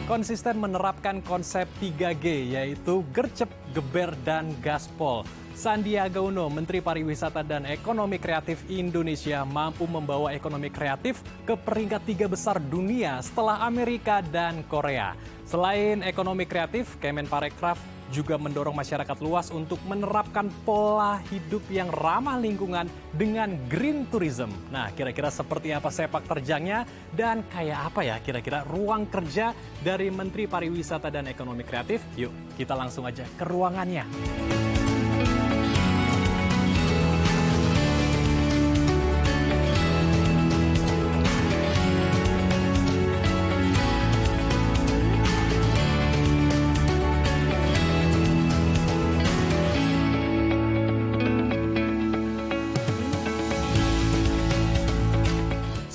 konsisten menerapkan konsep 3G yaitu gercep, geber, dan gaspol. Sandiaga Uno, Menteri Pariwisata dan Ekonomi Kreatif Indonesia, mampu membawa ekonomi kreatif ke peringkat 3 besar dunia setelah Amerika dan Korea. Selain ekonomi kreatif, Kemenparekraf juga mendorong masyarakat luas untuk menerapkan pola hidup yang ramah lingkungan dengan green tourism. Nah, kira-kira seperti apa sepak terjangnya dan kayak apa ya kira-kira ruang kerja dari Menteri Pariwisata dan Ekonomi Kreatif? Yuk, kita langsung aja ke ruangannya.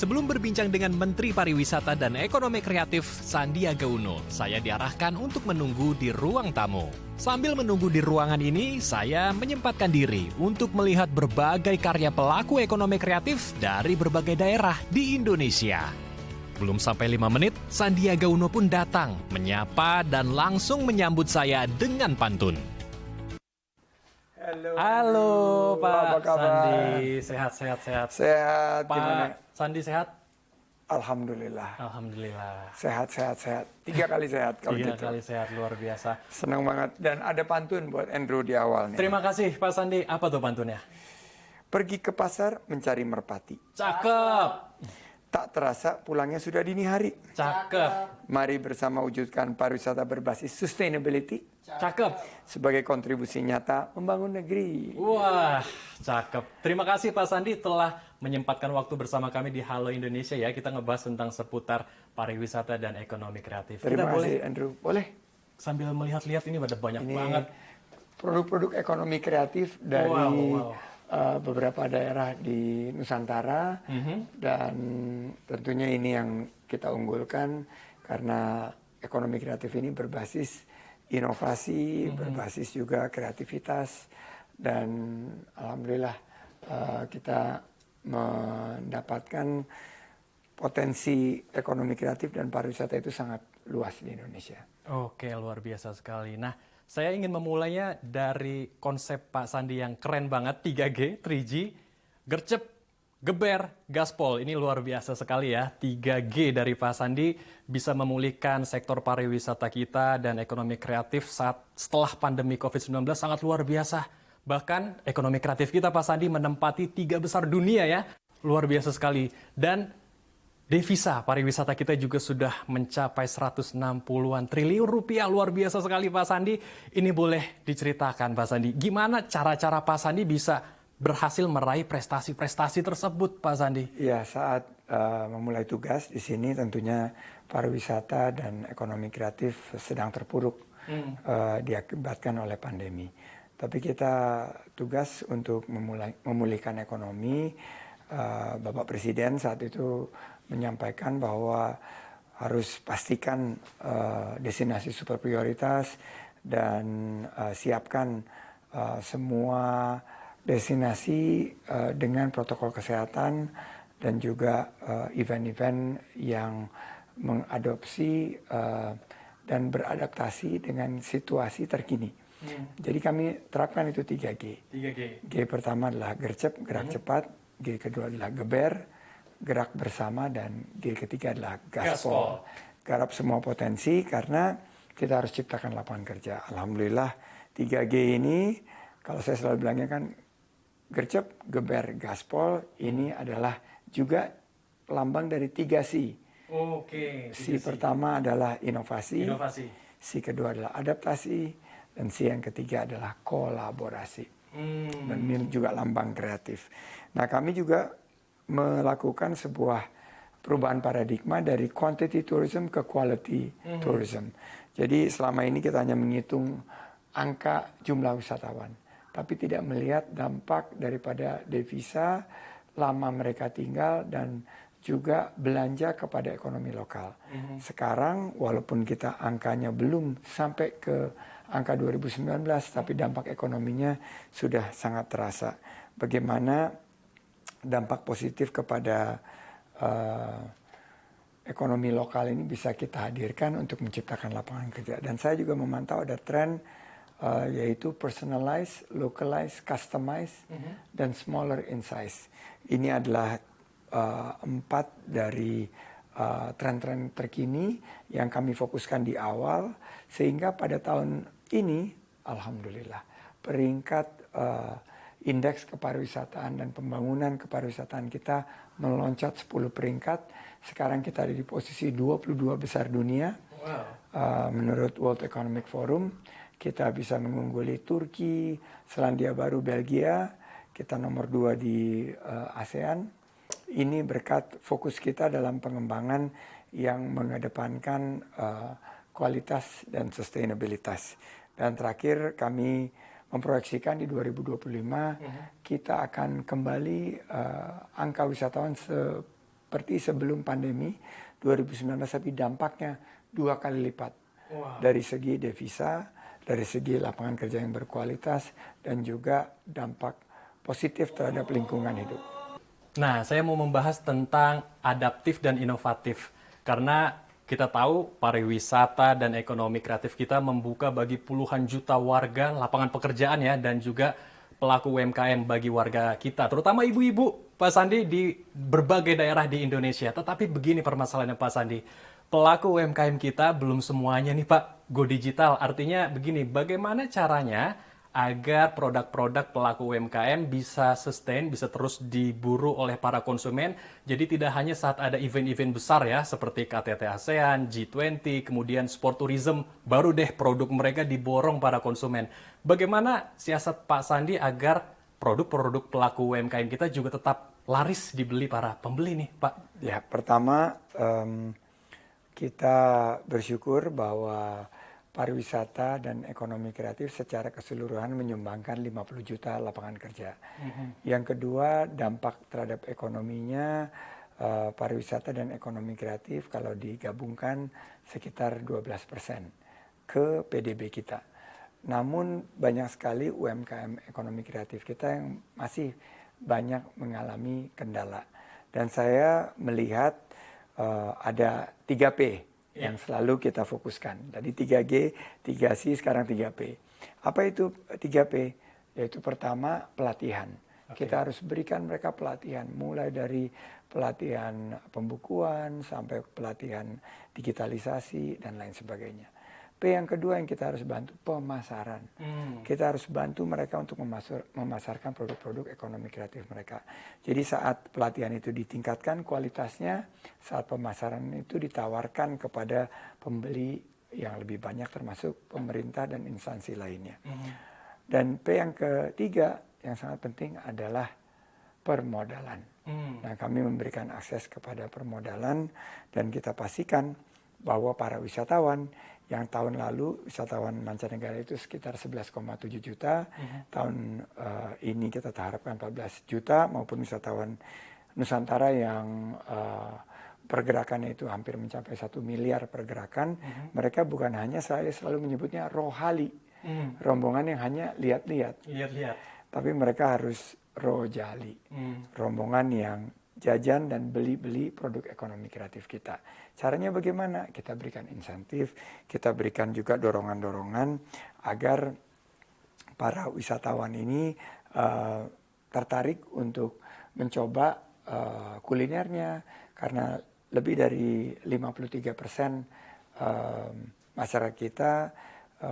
Sebelum berbincang dengan Menteri Pariwisata dan Ekonomi Kreatif Sandiaga Uno, saya diarahkan untuk menunggu di ruang tamu. Sambil menunggu di ruangan ini, saya menyempatkan diri untuk melihat berbagai karya pelaku ekonomi kreatif dari berbagai daerah di Indonesia. Belum sampai 5 menit, Sandiaga Uno pun datang, menyapa dan langsung menyambut saya dengan pantun. Halo Pak Sandi, sehat. Sehat, Pak gimana? Sandi sehat? Alhamdulillah. Sehat. 3 kali sehat kalau 3 gitu. kali sehat, luar biasa. Senang banget. Dan ada pantun buat Andrew di awal nih. Terima kasih Pak Sandi. Apa tuh pantunnya? Pergi ke pasar mencari merpati. Cakep. Tak terasa pulangnya sudah dini hari. Cakep. Mari bersama wujudkan pariwisata berbasis sustainability Cakep. sebagai kontribusi nyata membangun negeri. Wah, cakep. Terima kasih Pak Sandi telah menyempatkan waktu bersama kami di Halo Indonesia ya. Kita ngebahas tentang seputar pariwisata dan ekonomi kreatif. Terima Kita kasih Andrew. Boleh? sambil melihat-lihat ini ada banyak Ini banget. produk-produk ekonomi kreatif dari Wow. beberapa daerah di Nusantara, dan tentunya ini yang kita unggulkan karena ekonomi kreatif ini berbasis inovasi, berbasis juga kreativitas, dan alhamdulillah kita mendapatkan potensi ekonomi kreatif dan pariwisata itu sangat luas di Indonesia. Oke, luar biasa sekali. Nah, saya ingin memulainya dari konsep Pak Sandi yang keren banget, 3G, gercep, geber, gaspol. Ini luar biasa sekali ya, 3G dari Pak Sandi bisa memulihkan sektor pariwisata kita dan ekonomi kreatif setelah pandemi COVID-19 sangat luar biasa. Bahkan ekonomi kreatif kita Pak Sandi menempati 3 besar dunia ya, luar biasa sekali. Dan devisa pariwisata kita juga sudah mencapai 160-an triliun rupiah. Luar biasa sekali Pak Sandi. Ini boleh diceritakan Pak Sandi, gimana cara-cara Pak Sandi bisa berhasil meraih prestasi-prestasi tersebut Pak Sandi? Ya, saat memulai tugas di sini tentunya pariwisata dan ekonomi kreatif sedang terpuruk diakibatkan oleh pandemi. Tapi kita tugas untuk memulihkan ekonomi. Bapak Presiden saat itu menyampaikan bahwa harus pastikan destinasi super prioritas dan siapkan semua destinasi dengan protokol kesehatan dan juga event-event yang mengadopsi dan beradaptasi dengan situasi terkini. Jadi kami terapkan itu 3G. 3G. G pertama adalah gercep, gerak cepat. G kedua adalah geber, gerak bersama, dan G ketiga adalah gaspol. Garap semua potensi karena kita harus ciptakan lapangan kerja. Alhamdulillah 3G ini, kalau saya selalu bilangnya kan gercep, geber, gaspol, ini adalah juga lambang dari 3C. Oke. C pertama adalah inovasi, C kedua adalah adaptasi, dan C yang ketiga adalah kolaborasi. Dan ini juga lambang kreatif. Nah, kami juga melakukan sebuah perubahan paradigma dari quantity tourism ke quality tourism. Jadi selama ini kita hanya menghitung angka jumlah wisatawan, tapi tidak melihat dampak daripada devisa, lama mereka tinggal, dan juga belanja kepada ekonomi lokal. Sekarang walaupun kita angkanya belum sampai ke angka 2019, tapi dampak ekonominya sudah sangat terasa. Bagaimana dampak positif kepada ekonomi lokal ini bisa kita hadirkan untuk menciptakan lapangan kerja. Dan saya juga memantau ada tren yaitu personalized, localized, customized, dan smaller in size. Ini adalah 4 dari tren-tren terkini yang kami fokuskan di awal, sehingga pada tahun ini, alhamdulillah, peringkat indeks kepariwisataan dan pembangunan kepariwisataan kita meloncat 10 peringkat. Sekarang kita ada di posisi 22 besar dunia. Menurut World Economic Forum, kita bisa mengungguli Turki, Selandia Baru, Belgia. Kita nomor 2 di ASEAN. Ini berkat fokus kita dalam pengembangan yang mengedepankan kualitas dan sustainabilitas. Dan terakhir kami memproyeksikan di 2025 kita akan kembali angka wisatawan seperti sebelum pandemi 2019, tapi dampaknya 2 kali lipat. Dari segi devisa, dari segi lapangan kerja yang berkualitas, dan juga dampak positif terhadap lingkungan hidup. Nah, saya mau membahas tentang adaptif dan inovatif. Karena kita tahu pariwisata dan ekonomi kreatif kita membuka bagi puluhan juta warga lapangan pekerjaan ya, dan juga pelaku UMKM bagi warga kita, terutama ibu-ibu, Pak Sandi, di berbagai daerah di Indonesia. Tetapi begini permasalahannya, Pak Sandi. Pelaku UMKM kita belum semuanya nih Pak go digital. Artinya begini, bagaimana caranya agar produk-produk pelaku UMKM bisa sustain, bisa terus diburu oleh para konsumen. Jadi tidak hanya saat ada event-event besar ya, seperti KTT ASEAN, G20, kemudian sport tourism, baru deh produk mereka diborong para konsumen. Bagaimana siasat Pak Sandi agar produk-produk pelaku UMKM kita juga tetap laris dibeli para pembeli nih Pak? Ya, pertama kita bersyukur bahwa pariwisata dan ekonomi kreatif secara keseluruhan menyumbangkan 50 juta lapangan kerja. Yang kedua, dampak terhadap ekonominya pariwisata dan ekonomi kreatif kalau digabungkan sekitar 12% ke PDB kita. Namun banyak sekali UMKM ekonomi kreatif kita yang masih banyak mengalami kendala. Dan saya melihat ada 3P yang selalu kita fokuskan. Tadi 3G, 3C, sekarang 3P. Apa itu 3P? Yaitu pertama, pelatihan. Kita harus berikan mereka pelatihan, mulai dari pelatihan pembukuan sampai pelatihan digitalisasi dan lain sebagainya. P yang kedua yang kita harus bantu, pemasaran. Kita harus bantu mereka untuk memasarkan produk-produk ekonomi kreatif mereka. Jadi saat pelatihan itu ditingkatkan kualitasnya, saat pemasaran itu ditawarkan kepada pembeli yang lebih banyak termasuk pemerintah dan instansi lainnya. Dan P yang ketiga yang sangat penting adalah permodalan. Nah, kami memberikan akses kepada permodalan dan kita pastikan bahwa para wisatawan yang tahun lalu wisatawan mancanegara itu sekitar 11,7 juta, tahun ini kita harapkan 14 juta, maupun wisatawan Nusantara yang pergerakannya itu hampir mencapai 1 miliar pergerakan. Mereka bukan hanya, saya selalu menyebutnya rohali, rombongan yang hanya lihat-lihat, tapi mereka harus rojali, rombongan yang jajan dan beli-beli produk ekonomi kreatif kita. Caranya bagaimana? Kita berikan insentif, kita berikan juga dorongan-dorongan agar para wisatawan ini tertarik untuk mencoba kulinernya, karena lebih dari 53% masyarakat kita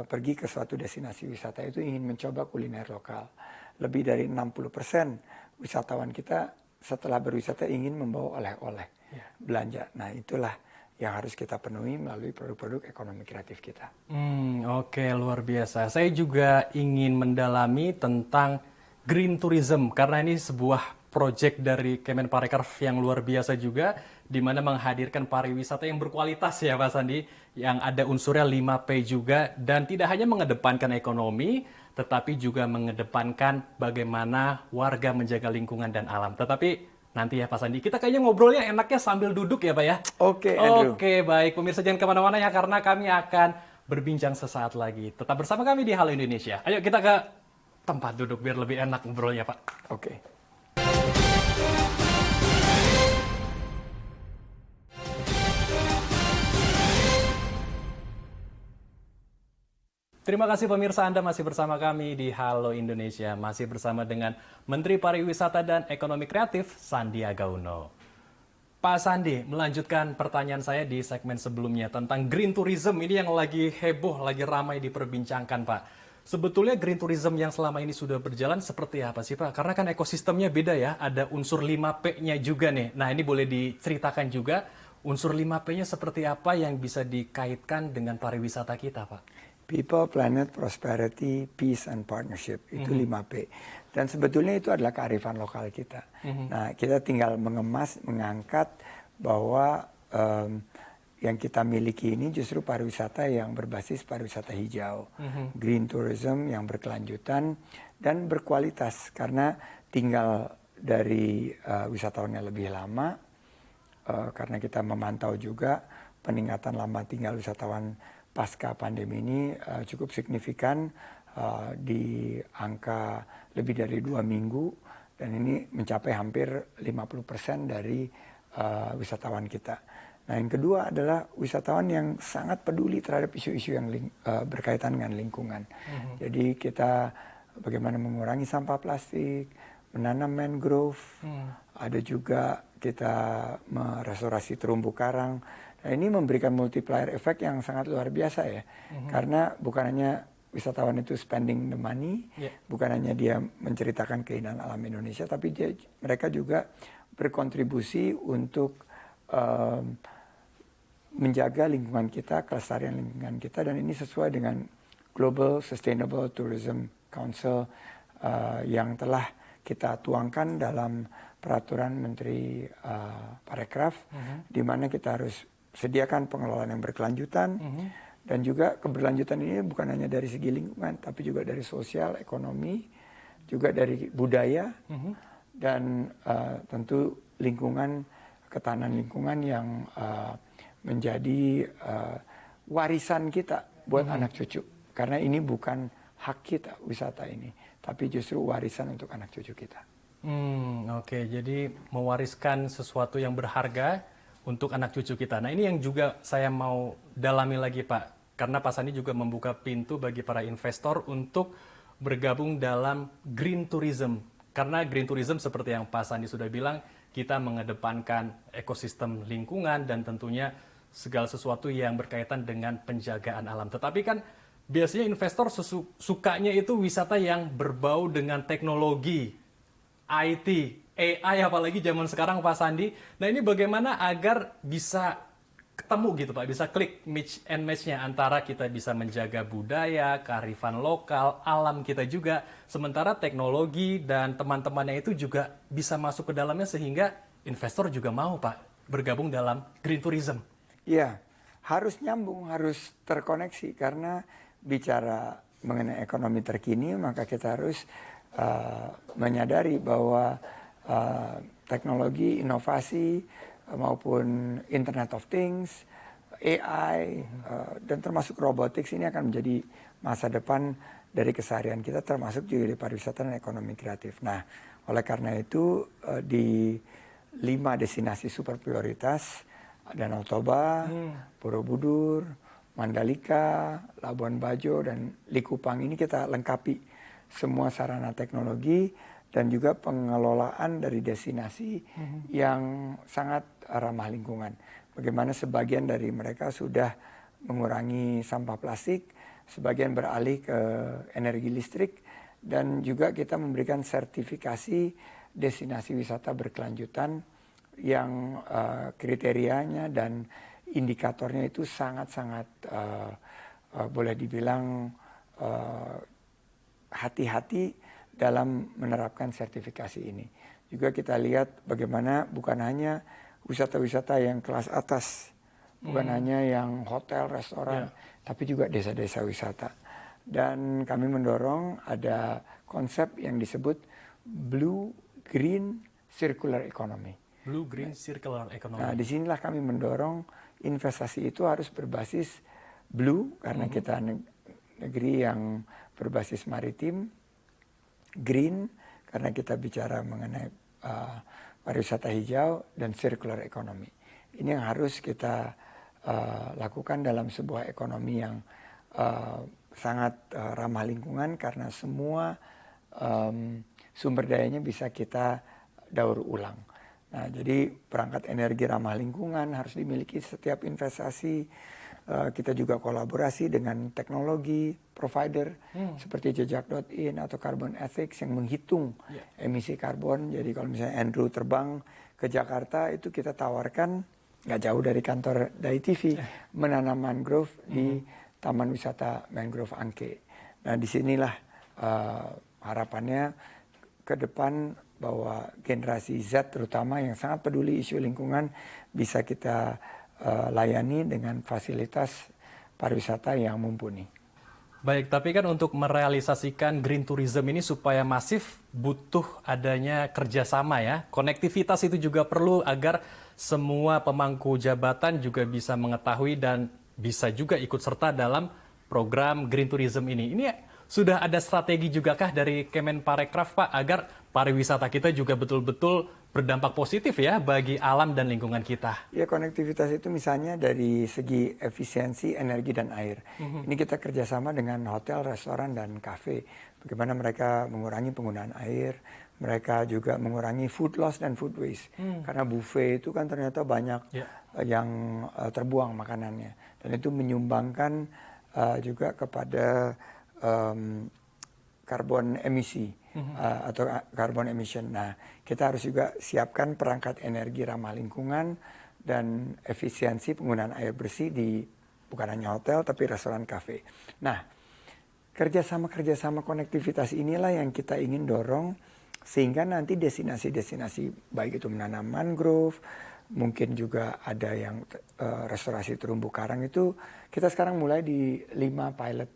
pergi ke suatu destinasi wisata itu ingin mencoba kuliner lokal. Lebih dari 60% wisatawan kita setelah berwisata ingin membawa oleh-oleh, belanja. Nah, itulah yang harus kita penuhi melalui produk-produk ekonomi kreatif kita. Oke, luar biasa. Saya juga ingin mendalami tentang green tourism, karena ini sebuah proyek dari Kemenparekraf yang luar biasa juga, di mana menghadirkan pariwisata yang berkualitas ya Pak Sandi, yang ada unsurnya 5P juga, dan tidak hanya mengedepankan ekonomi, tetapi juga mengedepankan bagaimana warga menjaga lingkungan dan alam. Tetapi nanti ya Pak Sandi, kita kayaknya ngobrolnya enaknya sambil duduk ya Pak ya? Oke, Andrew. Oke, baik. Pemirsa jangan kemana-mana ya, karena kami akan berbincang sesaat lagi. Tetap bersama kami di Halo Indonesia. Ayo kita ke tempat duduk biar lebih enak ngobrolnya Pak. Terima kasih pemirsa, Anda masih bersama kami di Halo Indonesia. Masih bersama dengan Menteri Pariwisata dan Ekonomi Kreatif, Sandiaga Uno. Pak Sandi, melanjutkan pertanyaan saya di segmen sebelumnya tentang green tourism. Ini yang lagi heboh, lagi ramai diperbincangkan, Pak. Sebetulnya green tourism yang selama ini sudah berjalan seperti apa sih, Pak? Karena kan ekosistemnya beda ya, ada unsur 5P-nya juga nih. Nah, ini boleh diceritakan juga unsur 5P-nya seperti apa yang bisa dikaitkan dengan pariwisata kita, Pak? People, Planet, Prosperity, Peace, and Partnership. Itu 5P. Dan sebetulnya itu adalah kearifan lokal kita. Nah, kita tinggal mengemas, mengangkat bahwa yang kita miliki ini justru pariwisata yang berbasis pariwisata hijau. Green tourism yang berkelanjutan dan berkualitas. Karena tinggal dari wisatawannya lebih lama, karena kita memantau juga peningkatan lama tinggal wisatawan pasca pandemi ini cukup signifikan di angka lebih dari 2 minggu dan ini mencapai hampir 50% dari wisatawan kita. Nah, yang kedua adalah wisatawan yang sangat peduli terhadap isu-isu yang berkaitan dengan lingkungan. Jadi kita bagaimana mengurangi sampah plastik, menanam mangrove, ada juga kita merestorasi terumbu karang. Nah, ini memberikan multiplier effect yang sangat luar biasa ya. Karena bukan hanya wisatawan itu spending the money, bukan hanya dia menceritakan keindahan alam Indonesia, tapi mereka juga berkontribusi untuk menjaga lingkungan kita, kelestarian lingkungan kita, dan ini sesuai dengan Global Sustainable Tourism Council yang telah kita tuangkan dalam peraturan Menteri Parekraf, di mana kita harus sediakan pengelolaan yang berkelanjutan, dan juga keberlanjutan ini bukan hanya dari segi lingkungan, tapi juga dari sosial, ekonomi, juga dari budaya, dan tentu lingkungan, ketahanan lingkungan yang menjadi warisan kita buat anak cucu. Karena ini bukan hak kita wisata ini, tapi justru warisan untuk anak cucu kita. Oke, jadi mewariskan sesuatu yang berharga untuk anak cucu kita. Nah, ini yang juga saya mau dalami lagi, Pak. Karena Pak Sandi juga membuka pintu bagi para investor untuk bergabung dalam green tourism. Karena green tourism seperti yang Pak Sandi sudah bilang, kita mengedepankan ekosistem lingkungan dan tentunya segala sesuatu yang berkaitan dengan penjagaan alam. Tetapi kan biasanya investor sukanya itu wisata yang berbau dengan teknologi, IT, AI, apalagi zaman sekarang Pak Sandi. Nah, ini bagaimana agar bisa ketemu gitu Pak, bisa klik match and match-nya antara kita bisa menjaga budaya, kearifan lokal, alam kita juga, sementara teknologi dan teman-temannya itu juga bisa masuk ke dalamnya sehingga investor juga mau Pak bergabung dalam green tourism. Iya, harus nyambung, harus terkoneksi karena bicara mengenai ekonomi terkini maka kita harus menyadari bahwa teknologi, inovasi maupun Internet of Things, AI, dan termasuk robotics ini akan menjadi masa depan dari keseharian kita, termasuk juga di pariwisata dan ekonomi kreatif. Nah, oleh karena itu di 5 destinasi super prioritas, Danau Toba, Borobudur, Mandalika, Labuan Bajo, dan Likupang ini kita lengkapi semua sarana teknologi dan juga pengelolaan dari destinasi yang sangat ramah lingkungan. Bagaimana sebagian dari mereka sudah mengurangi sampah plastik, sebagian beralih ke energi listrik, dan juga kita memberikan sertifikasi destinasi wisata berkelanjutan yang kriterianya dan indikatornya itu sangat-sangat boleh dibilang hati-hati dalam menerapkan sertifikasi ini. Juga kita lihat bagaimana bukan hanya wisata-wisata yang kelas atas, bukan hanya yang hotel, restoran, tapi juga desa-desa wisata. Dan kami mendorong ada konsep yang disebut Blue Green Circular Economy. Blue Green Circular Economy. Nah, disinilah kami mendorong investasi itu harus berbasis blue, karena kita negeri yang berbasis maritim, green, karena kita bicara mengenai pariwisata hijau, dan circular economy. Ini yang harus kita lakukan dalam sebuah ekonomi yang sangat ramah lingkungan karena semua sumber dayanya bisa kita daur ulang. Nah, jadi perangkat energi ramah lingkungan harus dimiliki setiap investasi. Kita juga kolaborasi dengan teknologi provider seperti jejak.in atau Carbon Ethics yang menghitung emisi karbon. Jadi kalau misalnya Andrew terbang ke Jakarta, itu kita tawarkan nggak jauh dari kantor Dai TV menanam mangrove di Taman Wisata Mangrove Angke. Nah, disinilah harapannya ke depan bahwa generasi Z terutama yang sangat peduli isu lingkungan bisa kita layani dengan fasilitas pariwisata yang mumpuni. Baik, tapi kan untuk merealisasikan green tourism ini supaya masif butuh adanya kerjasama ya. Konektivitas itu juga perlu agar semua pemangku jabatan juga bisa mengetahui dan bisa juga ikut serta dalam program green tourism ini. Ini sudah ada strategi juga kah dari Kemenparekraf, Pak, agar pariwisata kita juga betul-betul berdampak positif ya bagi alam dan lingkungan kita? Ya, konektivitas itu misalnya dari segi efisiensi energi dan air. Ini kita kerjasama dengan hotel, restoran, dan kafe. Bagaimana mereka mengurangi penggunaan air, mereka juga mengurangi food loss dan food waste. Karena buffet itu kan ternyata banyak yang terbuang makanannya. Dan itu menyumbangkan juga kepada karbon emisi atau carbon emission. Nah, kita harus juga siapkan perangkat energi ramah lingkungan dan efisiensi penggunaan air bersih di bukan hanya hotel tapi restoran, kafe. Nah, kerjasama konektivitas inilah yang kita ingin dorong sehingga nanti destinasi-destinasi baik itu menanam mangrove, mungkin juga ada yang restorasi terumbu karang itu kita sekarang mulai di 5 pilot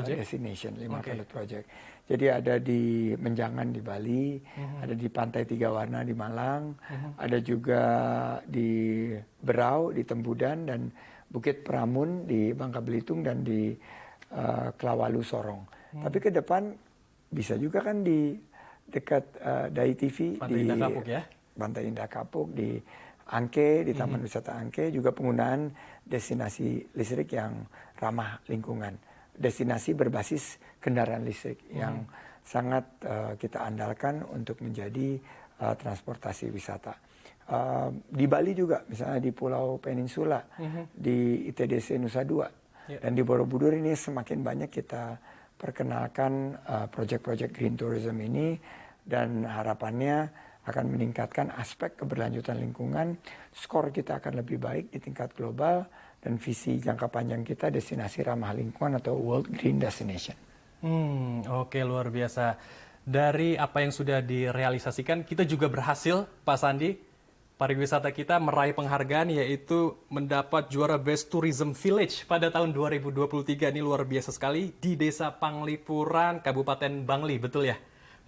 destination, 5 pilot project. Jadi ada di Menjangan di Bali, ada di Pantai Tiga Warna di Malang, ada juga di Berau di Tembudan dan Bukit Pramun di Bangka Belitung dan di Klawalu Sorong. Tapi ke depan bisa juga kan di dekat Dai TV Pantai di Indah Kapuk ya? Pantai Indah Kapuk di Angke, di Taman Wisata Angke juga penggunaan destinasi listrik yang ramah lingkungan. Destinasi berbasis kendaraan listrik yang sangat kita andalkan untuk menjadi transportasi wisata. Di Bali juga, misalnya di Pulau Peninsula, di ITDC Nusa Dua, dan di Borobudur ini semakin banyak kita perkenalkan proyek-proyek green tourism ini dan harapannya akan meningkatkan aspek keberlanjutan lingkungan, skor kita akan lebih baik di tingkat global, dan visi jangka panjang kita destinasi ramah lingkungan atau World Green Destination. Oke, luar biasa. Dari apa yang sudah direalisasikan, kita juga berhasil, Pak Sandi, pariwisata kita meraih penghargaan yaitu mendapat juara Best Tourism Village pada tahun 2023. Ini luar biasa sekali di Desa Panglipuran, Kabupaten Bangli, betul ya?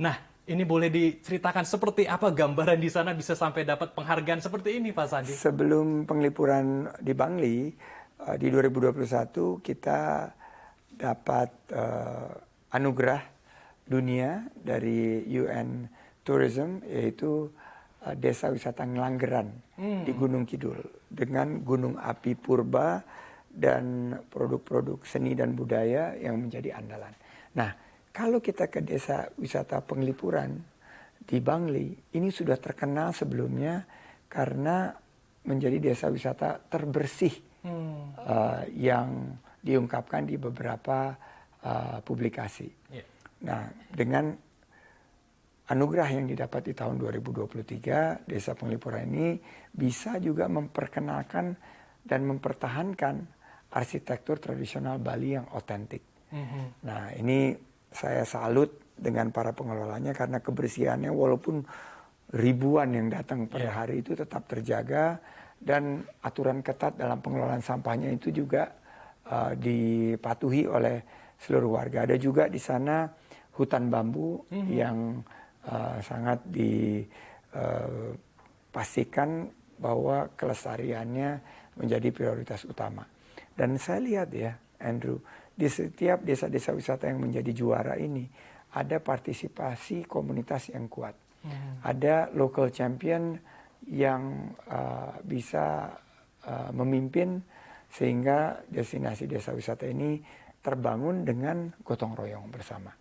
Nah, ini boleh diceritakan seperti apa gambaran di sana bisa sampai dapat penghargaan seperti ini, Pak Sandi? Sebelum Penglipuran di Bangli, di 2021 kita dapat anugerah dunia dari UN Tourism, yaitu Desa Wisata Ngelanggeran di Gunung Kidul dengan gunung api purba dan produk-produk seni dan budaya yang menjadi andalan. Nah, kalau kita ke Desa Wisata Penglipuran di Bangli, ini sudah terkenal sebelumnya karena menjadi desa wisata terbersih yang diungkapkan di beberapa publikasi. Nah, dengan anugerah yang didapat di tahun 2023, Desa Penglipuran ini bisa juga memperkenalkan dan mempertahankan arsitektur tradisional Bali yang otentik. Nah, ini saya salut dengan para pengelolanya karena kebersihannya walaupun ribuan yang datang per hari itu tetap terjaga dan aturan ketat dalam pengelolaan sampahnya itu juga dipatuhi oleh seluruh warga. Ada juga di sana hutan bambu yang sangat dipastikan bahwa kelestariannya menjadi prioritas utama. Dan saya lihat ya, Andrew, di setiap desa-desa wisata yang menjadi juara ini ada partisipasi komunitas yang kuat. Ada local champion yang bisa memimpin sehingga destinasi desa wisata ini terbangun dengan gotong royong bersama.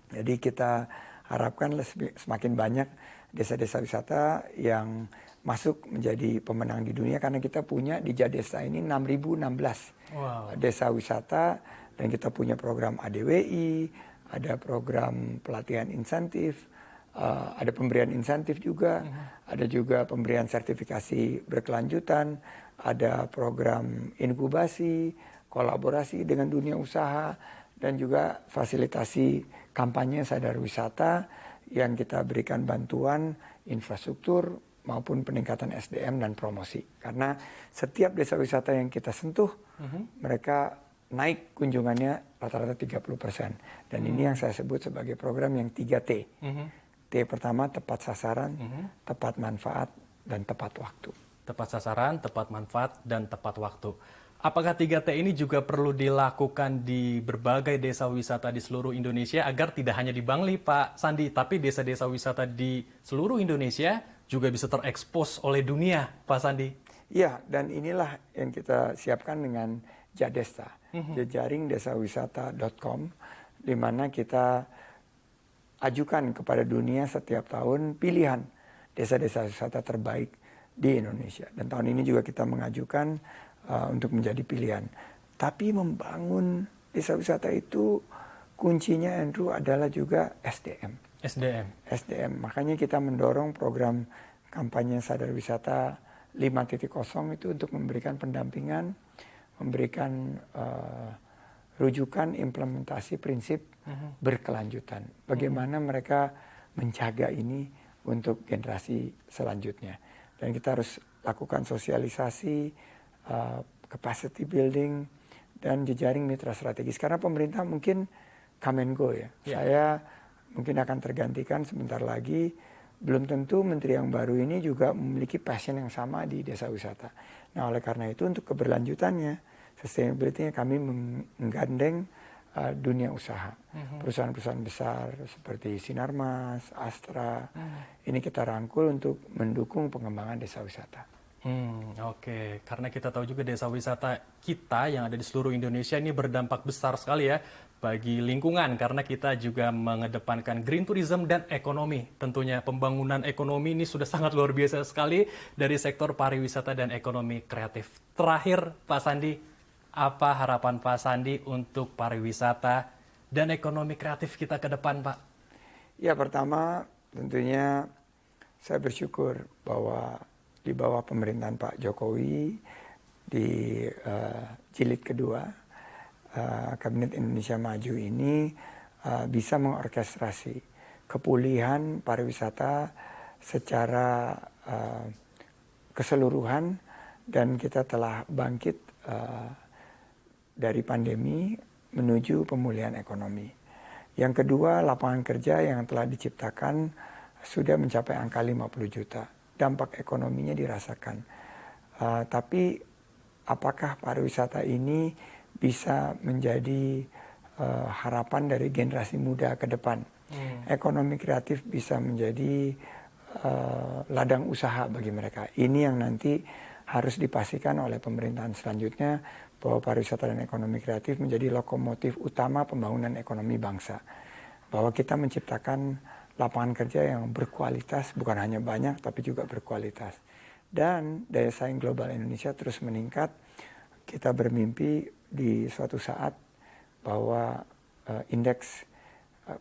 Jadi kita harapkan semakin banyak desa-desa wisata yang masuk menjadi pemenang di dunia, karena kita punya di Jadesta ini 6.016 desa wisata, dan kita punya program ADWI, ada program pelatihan insentif, ada pemberian insentif juga, ada juga pemberian sertifikasi berkelanjutan, ada program inkubasi, kolaborasi dengan dunia usaha, dan juga fasilitasi kampanye sadar wisata yang kita berikan bantuan infrastruktur maupun peningkatan SDM dan promosi. Karena setiap desa wisata yang kita sentuh, mereka naik kunjungannya rata-rata 30%. Dan ini yang saya sebut sebagai program yang 3T. T pertama tepat sasaran, tepat manfaat, dan tepat waktu. Tepat sasaran, tepat manfaat, dan tepat waktu. Apakah 3T ini juga perlu dilakukan di berbagai desa wisata di seluruh Indonesia agar tidak hanya di Bangli, Pak Sandi, tapi desa-desa wisata di seluruh Indonesia juga bisa terekspos oleh dunia, Pak Sandi? Iya, dan inilah yang kita siapkan dengan Jadesta, jejaringdesawisata.com, di mana kita ajukan kepada dunia setiap tahun pilihan desa-desa wisata terbaik di Indonesia. Dan tahun ini juga kita mengajukan untuk menjadi pilihan. Tapi membangun desa wisata itu kuncinya, Andrew, adalah juga SDM. SDM. Makanya kita mendorong program kampanye sadar wisata 5.0 itu untuk memberikan pendampingan, memberikan rujukan implementasi prinsip berkelanjutan. Bagaimana mereka menjaga ini untuk generasi selanjutnya. Dan kita harus lakukan sosialisasi, capacity building, dan jejaring mitra strategis. Karena pemerintah mungkin come and go ya. Saya mungkin akan tergantikan sebentar lagi. Belum tentu menteri yang baru ini juga memiliki passion yang sama di desa wisata. Nah, oleh karena itu untuk keberlanjutannya, sustainability-nya kami menggandeng dunia usaha. Perusahaan-perusahaan besar seperti Sinarmas, Astra, ini kita rangkul untuk mendukung pengembangan desa wisata. Oke. Karena kita tahu juga desa wisata kita yang ada di seluruh Indonesia ini berdampak besar sekali ya bagi lingkungan, karena kita juga mengedepankan green tourism dan ekonomi. Tentunya pembangunan ekonomi ini sudah sangat luar biasa sekali dari sektor pariwisata dan ekonomi kreatif. Terakhir, Pak Sandi, apa harapan Pak Sandi untuk pariwisata dan ekonomi kreatif kita ke depan, Pak? Ya, pertama tentunya saya bersyukur bahwa di bawah pemerintahan Pak Jokowi di jilid kedua, Kabinet Indonesia Maju ini bisa mengorkestrasi kepulihan pariwisata secara keseluruhan, dan kita telah bangkit dari pandemi menuju pemulihan ekonomi. Yang kedua, lapangan kerja yang telah diciptakan sudah mencapai angka 50 juta. Dampak ekonominya dirasakan. Tapi apakah pariwisata ini bisa menjadi harapan dari generasi muda ke depan? Ekonomi kreatif bisa menjadi ladang usaha bagi mereka. Ini yang nanti harus dipastikan oleh pemerintahan selanjutnya, bahwa pariwisata dan ekonomi kreatif menjadi lokomotif utama pembangunan ekonomi bangsa. Bahwa kita menciptakan lapangan kerja yang berkualitas, bukan hanya banyak tapi juga berkualitas. Dan daya saing global Indonesia terus meningkat. Kita bermimpi di suatu saat bahwa indeks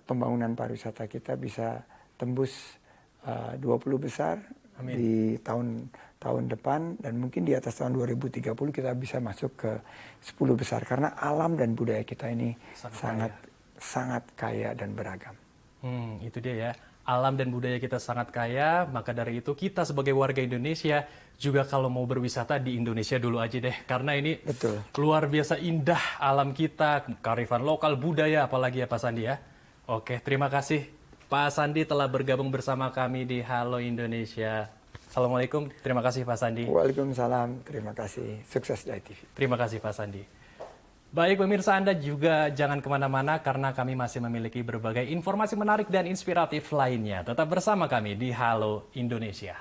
pembangunan pariwisata kita bisa tembus 20 besar. Amin. Di tahun depan, dan mungkin di atas tahun 2030 kita bisa masuk ke 10 besar, karena alam dan budaya kita ini sangat kaya dan beragam. Itu dia ya, alam dan budaya kita sangat kaya, maka dari itu kita sebagai warga Indonesia juga kalau mau berwisata di Indonesia dulu aja deh, karena ini luar biasa indah alam kita, kearifan lokal, budaya, apalagi ya Pak Sandi ya. Oke, terima kasih Pak Sandi telah bergabung bersama kami di Halo Indonesia. Assalamualaikum, terima kasih Pak Sandi. Waalaikumsalam, terima kasih. Sukses di ITV. Terima kasih Pak Sandi. Baik pemirsa, Anda juga jangan kemana-mana karena kami masih memiliki berbagai informasi menarik dan inspiratif lainnya. Tetap bersama kami di Halo Indonesia.